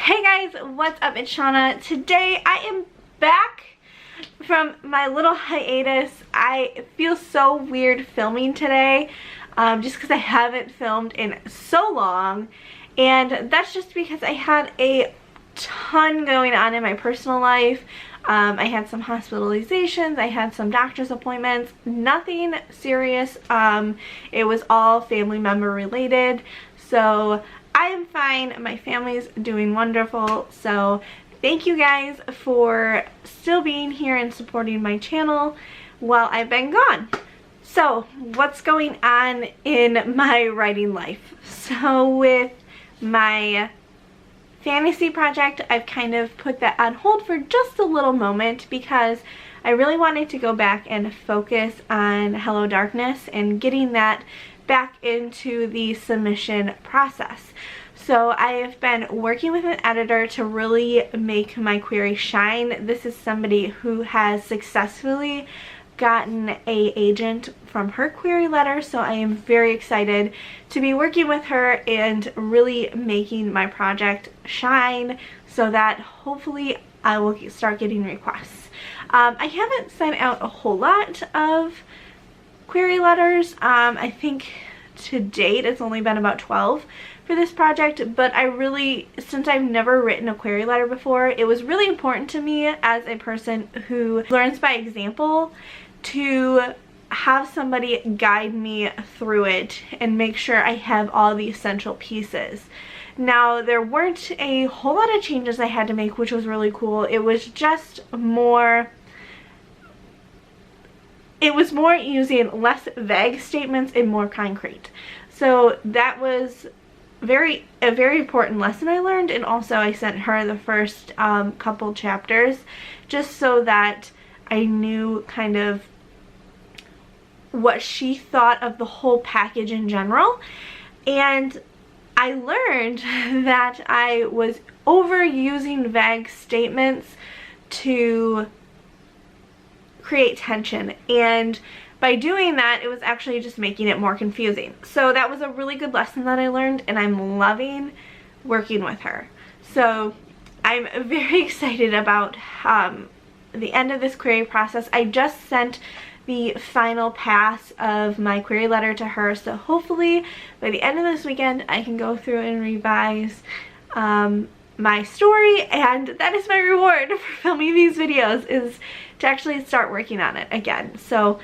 Hey guys, what's up? It's Shauna. Today I am back from my little hiatus. I feel so weird filming today just because I haven't filmed in so long, and that's just because I had a ton going on in my personal life. I had some hospitalizations, I had some doctor's appointments, nothing serious. It was all family member related, so I am fine. My family's doing wonderful, so thank you guys for still being here and supporting my channel while I've been gone. So what's going on in my writing life? So with my fantasy project, I've kind of put that on hold for just a little moment because I really wanted to go back and focus on Hello Darkness and getting that back into the submission process. So I have been working with an editor to really make my query shine. This is somebody who has successfully gotten a agent from her query letter, so I am very excited to be working with her and really making my project shine so that hopefully I will start getting requests. I haven't sent out a whole lot of query letters. I think to date it's only been about 12 for this project, but I really, since I've never written a query letter before, it was really important to me as a person who learns by example to have somebody guide me through it and make sure I have all the essential pieces. Now, there weren't a whole lot of changes I had to make, which was really cool. It was just more, it was more using less vague statements and more concrete. So that was a very important lesson I learned, and also I sent her the first couple chapters just so that I knew kind of what she thought of the whole package in general. And I learned that I was overusing vague statements to create tension, and by doing that it was actually just making it more confusing. So that was a really good lesson that I learned, and I'm loving working with her. So I'm very excited about the end of this query process. I just sent the final pass of my query letter to her, so hopefully by the end of this weekend I can go through and revise my story, and that is my reward for filming these videos, is to actually start working on it again. So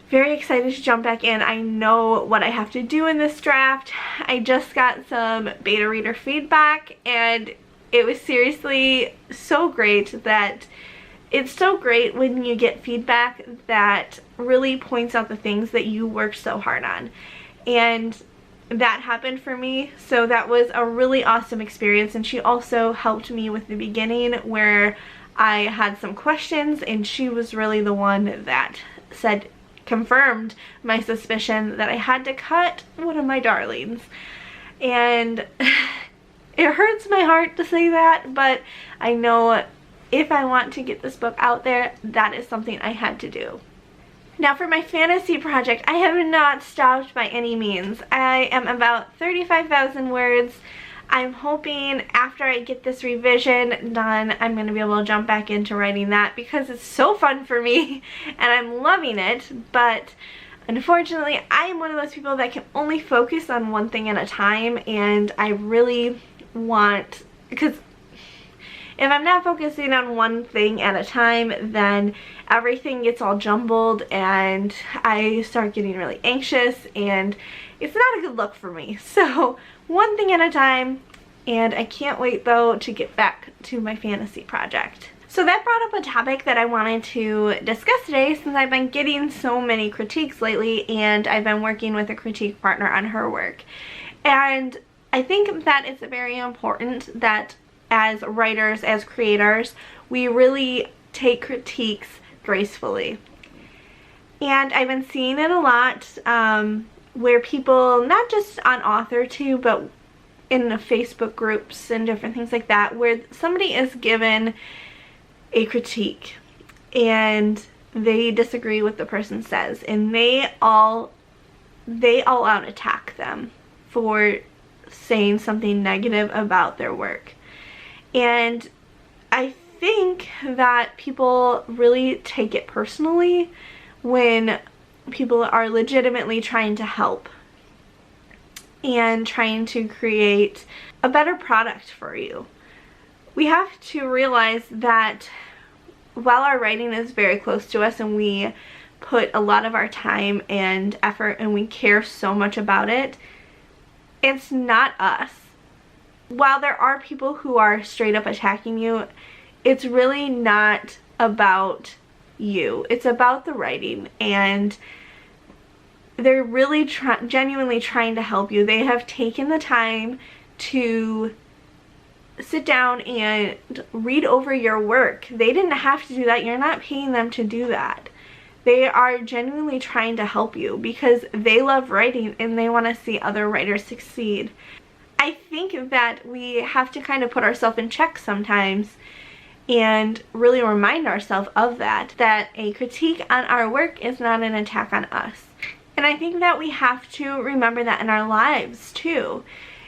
very excited to jump back in. I know what I have to do in this draft. I just got some beta reader feedback, and it was seriously so great that it's so great when you get feedback that really points out the things that you worked so hard on. And that happened for me, so that was a really awesome experience. And she also helped me with the beginning where I had some questions, and she was really the one that confirmed my suspicion that I had to cut one of my darlings. And it hurts my heart to say that, but I know if I want to get this book out there, that is something I had to do. Now for my fantasy project, I have not stopped by any means. I am about 35,000 words. I'm hoping after I get this revision done, I'm going to be able to jump back into writing that because it's so fun for me and I'm loving it. But unfortunately, I am one of those people that can only focus on one thing at a time, and I really want, because if I'm not focusing on one thing at a time, then everything gets all jumbled and I start getting really anxious, and it's not a good look for me. So one thing at a time, and I can't wait though to get back to my fantasy project. So that brought up a topic that I wanted to discuss today, since I've been getting so many critiques lately and I've been working with a critique partner on her work. And I think that it's very important that as writers, as creators, we really take critiques gracefully. And I've been seeing it a lot where people, not just on AuthorTube, but in the Facebook groups and different things like that, where somebody is given a critique and they disagree with the person says, and they all out attack them for saying something negative about their work. And I think that people really take it personally when people are legitimately trying to help and trying to create a better product for you. We have to realize that while our writing is very close to us and we put a lot of our time and effort and we care so much about it, it's not us. While there are people who are straight up attacking you, it's really not about you. It's about the writing, and they're really genuinely trying to help you. They have taken the time to sit down and read over your work. They didn't have to do that. You're not paying them to do that. They are genuinely trying to help you because they love writing and they want to see other writers succeed. I think that we have to kind of put ourselves in check sometimes and really remind ourselves of that a critique on our work is not an attack on us. And I think that we have to remember that in our lives too.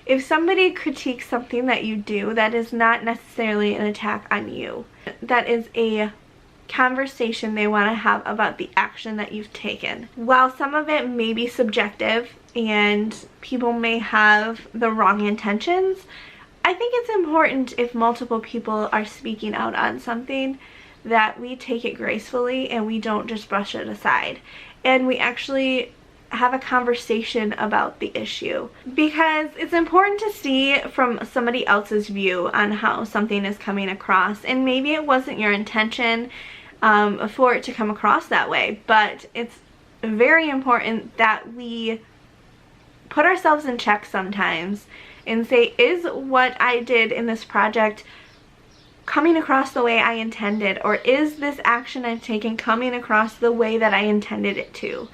If somebody critiques something that you do, that is not necessarily an attack on you. That is a conversation they want to have about the action that you've taken. While some of it may be subjective and people may have the wrong intentions, I think it's important if multiple people are speaking out on something that we take it gracefully and we don't just brush it aside. And we actually have a conversation about the issue, because it's important to see from somebody else's view on how something is coming across, and maybe it wasn't your intention for it to come across that way, but it's very important that we put ourselves in check sometimes and say, is what I did in this project coming across the way I intended, or is this action I've taken coming across the way that I intended it to?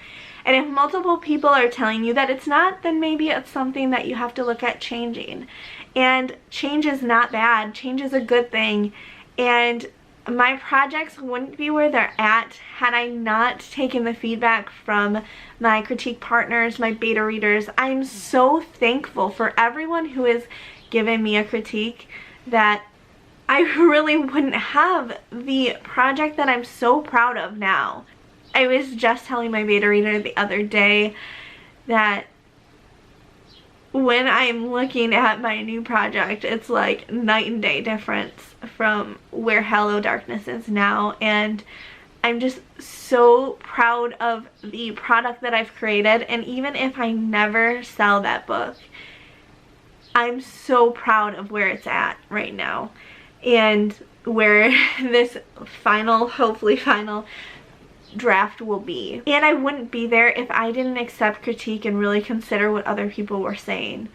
And if multiple people are telling you that it's not, then maybe it's something that you have to look at changing. And change is not bad. Change is a good thing. And my projects wouldn't be where they're at had I not taken the feedback from my critique partners, my beta readers. I'm so thankful for everyone who has given me a critique, that I really wouldn't have the project that I'm so proud of now. I was just telling my beta reader the other day that when I'm looking at my new project, it's like night and day difference from where Hello Darkness is now, and I'm just so proud of the product that I've created. And even if I never sell that book, I'm so proud of where it's at right now and where this final, hopefully final, draft will be. And I wouldn't be there if I didn't accept critique and really consider what other people were saying.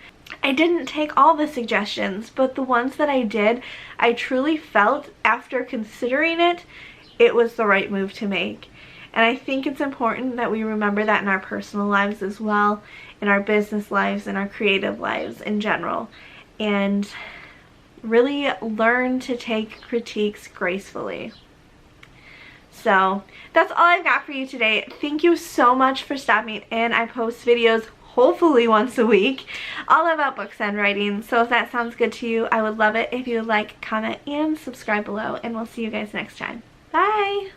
I didn't take all the suggestions, but the ones that I did, I truly felt after considering it, it was the right move to make. And I think it's important that we remember that in our personal lives as well, in our business lives, in our creative lives in general, and really learn to take critiques gracefully. So that's all I've got for you today. Thank you so much for stopping in. I post videos hopefully once a week all about books and writing. So if that sounds good to you, I would love it if you would like, comment, and subscribe below. And we'll see you guys next time. Bye!